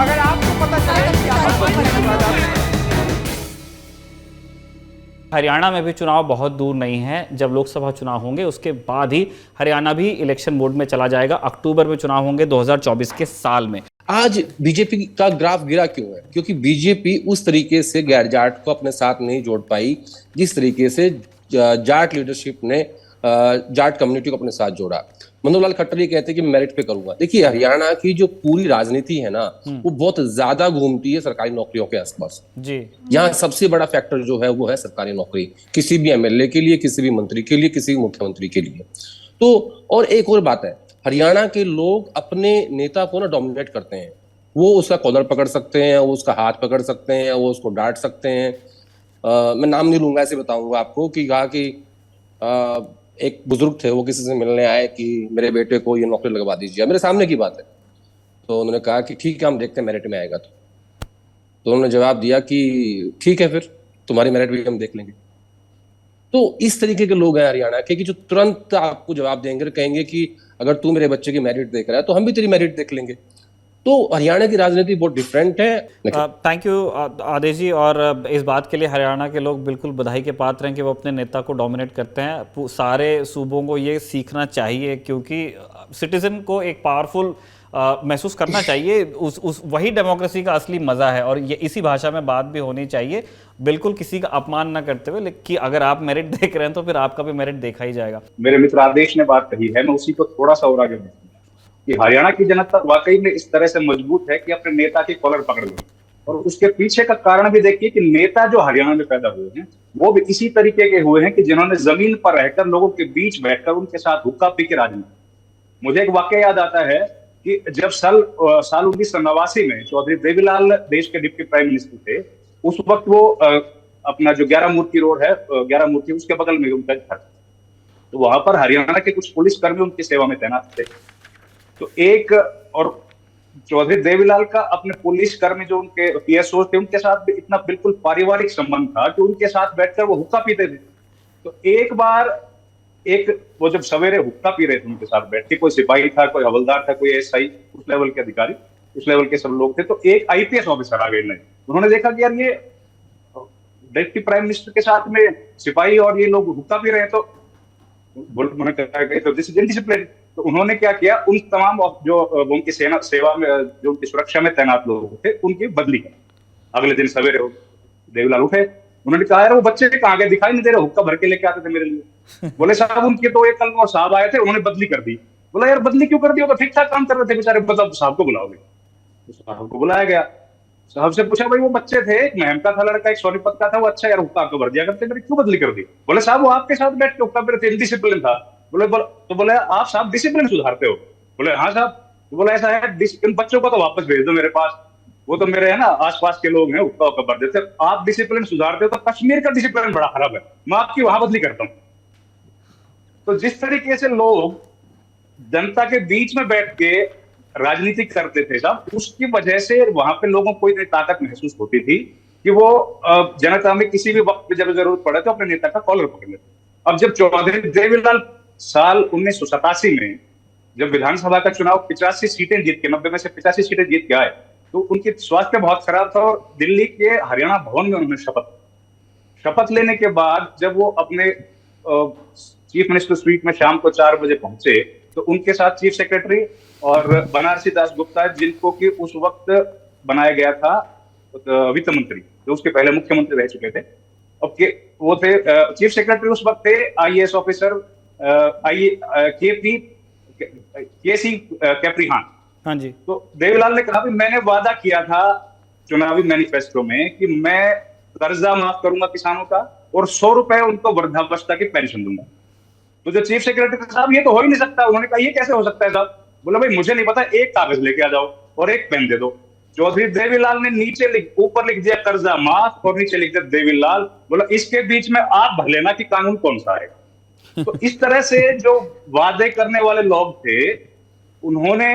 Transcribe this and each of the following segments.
अगर आपको पता चले कि आप हरियाणा में भी चुनाव बहुत दूर नहीं है। जब लोकसभा चुनाव होंगे उसके बाद ही हरियाणा भी इलेक्शन मोड में चला जाएगा। अक्टूबर में चुनाव होंगे 2024 के साल में। आज बीजेपी का ग्राफ गिरा क्यों है? क्योंकि बीजेपी उस तरीके से गैर जाट को अपने साथ नहीं जोड़ पाई जिस तरीके से जाट लीडरशिप ने जाट कम्युनिटी को अपने साथ जोड़ा। मनोहर लाल खट्टर ये कहते हैं कि मेरिट पे करूंगा। देखिए, हरियाणा की जो पूरी राजनीति है ना, वो बहुत ज्यादा घूमती है सरकारी नौकरियों के आसपास जी। यहाँ सबसे बड़ा फैक्टर जो है वो है सरकारी नौकरी, किसी भी एमएलए के लिए, किसी भी मंत्री के लिए, किसी भी मुख्यमंत्री के लिए। तो और एक और बात है, हरियाणा के लोग अपने नेता को ना डोमिनेट करते हैं। वो उसका कॉलर पकड़ सकते हैं, वो उसका हाथ पकड़ सकते हैं, वो उसको डांट सकते हैं। मैं नाम नहीं लूंगा, ऐसे बताऊंगा आपको कि कहा कि एक बुजुर्ग थे, वो किसी से मिलने आए कि मेरे बेटे को ये नौकरी लगवा दीजिए, मेरे सामने की बात है। तो उन्होंने कहा कि ठीक है, हम देखते हैं मेरिट में आएगा तो उन्होंने जवाब दिया कि ठीक है, फिर तुम्हारी मेरिट भी हम देख लेंगे। तो इस तरीके के लोग हैं हरियाणा के कि जो तुरंत आपको जवाब देंगे, कहेंगे कि अगर तू मेरे बच्चे की मेरिट देख रहा है तो हम भी तेरी मेरिट देख लेंगे। तो हरियाणा की राजनीति बहुत डिफरेंट है। थैंक यू आदेश जी। और इस बात के लिए हरियाणा के लोग बिल्कुल बधाई के पात्र हैं कि वो अपने नेता को डोमिनेट करते हैं। सारे सूबों को ये सीखना चाहिए, क्योंकि सिटीजन को एक पावरफुल महसूस करना चाहिए। उस वही डेमोक्रेसी का असली मजा है। और ये इसी भाषा में बात भी होनी चाहिए, बिल्कुल किसी का अपमान ना करते हुए, लेकिन अगर आप मेरिट देख रहे हैं तो फिर आपका भी मेरिट देखा ही जाएगा। मेरे मित्र आदेश ने बात कही है, मैं उसी को थोड़ा सा और आगे बढ़ूंगा कि हरियाणा की जनता वाकई में इस तरह से मजबूत है कि अपने नेता की कॉलर पकड़ लो। और उसके पीछे का कारण भी देखिए कि नेता जो हरियाणा में पैदा हुए हैं वो भी इसी तरीके के हुए हैं कि जिन्होंने जमीन पर रहकर लोगों के बीच बैठकर उनके साथ हुक्का पी के राजनीति। मुझे एक वाक्य याद आता है कि जब साल 1989 में चौधरी देवीलाल देश के डिप्टी प्राइम मिनिस्टर थे, उस वक्त वो अपना जो 11 मूर्ति रोड है, 11 मूर्ति, उसके बगल में उनका घर, तो वहां पर हरियाणा के कुछ पुलिस कर्मी उनकी सेवा में तैनात थे। तो एक और चौधरी देवीलाल का अपने पुलिस कर्मी जो उनके पीएसओ थे उनके साथ भी इतना बिल्कुल पारिवारिक संबंध था कि उनके साथ बैठकर वो हुक्का पीते थे। तो एक बार वो जब सवेरे हुक्का पी रहे थे उनके साथ बैठ के, कोई सिपाही था, कोई हवलदार था, कोई एसआई, उस लेवल के अधिकारी, उस लेवल के सब लोग थे। तो एक आईपीएस ऑफिसर आ गए, उन्होंने देखा कि यार ये डिप्टी प्राइम मिनिस्टर के साथ में सिपाही और ये लोग हुक्का पी रहे हैं, तो उन्होंने कहा तो दिस इज इनडिसिप्लिन। तो उन्होंने क्या किया, उन तमाम जो उनकी सेवा में, जो उनकी सुरक्षा में तैनात लोग थे, उनकी बदली कर। अगले दिन सवेरे देवीलाल उठे, उन्होंने कहा यार वो बच्चे कहाँ गए, दिखाई नहीं दे रहे, हुक्का भर के लेके आते थे मेरे लिए। बोले साहब उनके तो एक कल और साहब आए थे, उन्होंने बदली कर दी। बोला यार बदली क्यों कर दी, वो तो ठीक ठाक काम कर रहे थे बेचारे, मतलब साहब को बुलाओगे। तो साहब को बुलाया गया, साहब से पूछा भाई वो बच्चे थे, एक महम का था लड़का, एक सोनीपत का था, वो अच्छा यार हुक्का आपको भर दिया करते, मेरी क्यों बदली कर दी। बोले साहब वो आपके साथ बैठ के हुक्का पी रहे थे, इनडिसिप्लिन था। तो बोले आप साहब डिसिप्लिन सुधारते हो। बोले हाँ साहब। तो बोला ऐसा है, इन बच्चों को तो वापस भेज दो मेरे पास, वो तो मेरे है ना आसपास के लोग हैं, हुक्का हुक्का भर देते। आप डिसिप्लिन सुधारते हो तो कश्मीर का डिसिप्लिन बड़ा खराब है, मैं आपकी वहां बदली करता हूँ। तो जिस तरीके से लोग जनता के बीच में बैठ के राजनीति करते थे साहब, उसकी वजह से वहां पे लोगों को इतनी ताकत महसूस होती थी कि वो जनता में किसी भी वक्त पे जब जरूरत पड़े तो अपने नेता का कॉलर पकड़ लेते। अब जब चौधरी देवीलाल साल 1987 में जब विधानसभा का चुनाव 85 सीटें जीत के, 90 में से 85 सीटें जीत के आए, तो उनकी स्वास्थ्य बहुत खराब था और दिल्ली के हरियाणा भवन में उन्होंने शपथ लेने के बाद जब वो अपने चीफ मिनिस्टर स्वीट में शाम को 4 बजे पहुंचे, तो उनके साथ चीफ सेक्रेटरी और बनारसी दास गुप्ता, जिनको कि उस वक्त बनाया गया था वित्त मंत्री, जो उसके पहले मुख्यमंत्री रह चुके थे, अब वो थे चीफ सेक्रेटरी उस वक्त थे आईएएस ऑफिसर केसी कैप्रीहान। हाँ जी। तो देवीलाल ने कहा भी मैंने वादा किया था चुनावी मैनिफेस्टो में कि मैं कर्जा माफ करूंगा किसानों का और 100 रुपए उनको वृद्धावस्था की पेंशन दूंगा। तो जो चीफ सेक्रेटरी साहब ये तो हो ही नहीं सकता, उन्होंने कहा ये कैसे हो सकता है साहब। बोला भाई मुझे नहीं पता, एक कागज लेके आ जाओ और एक पेन दे दो। चौधरी देवीलाल ने ऊपर लिख दिया कर्जा माफ और नीचे लिख दिया देवीलाल। बोला इसके बीच में आप भर लेना कि कानून कौन सा आएगा। तो इस तरह से जो वादे करने वाले लोग थे उन्होंने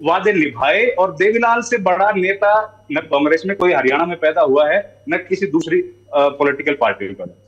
वादे निभाए, और देवीलाल से बड़ा नेता न कांग्रेस में कोई हरियाणा में पैदा हुआ है, न किसी दूसरी पॉलिटिकल पार्टी में पैदा।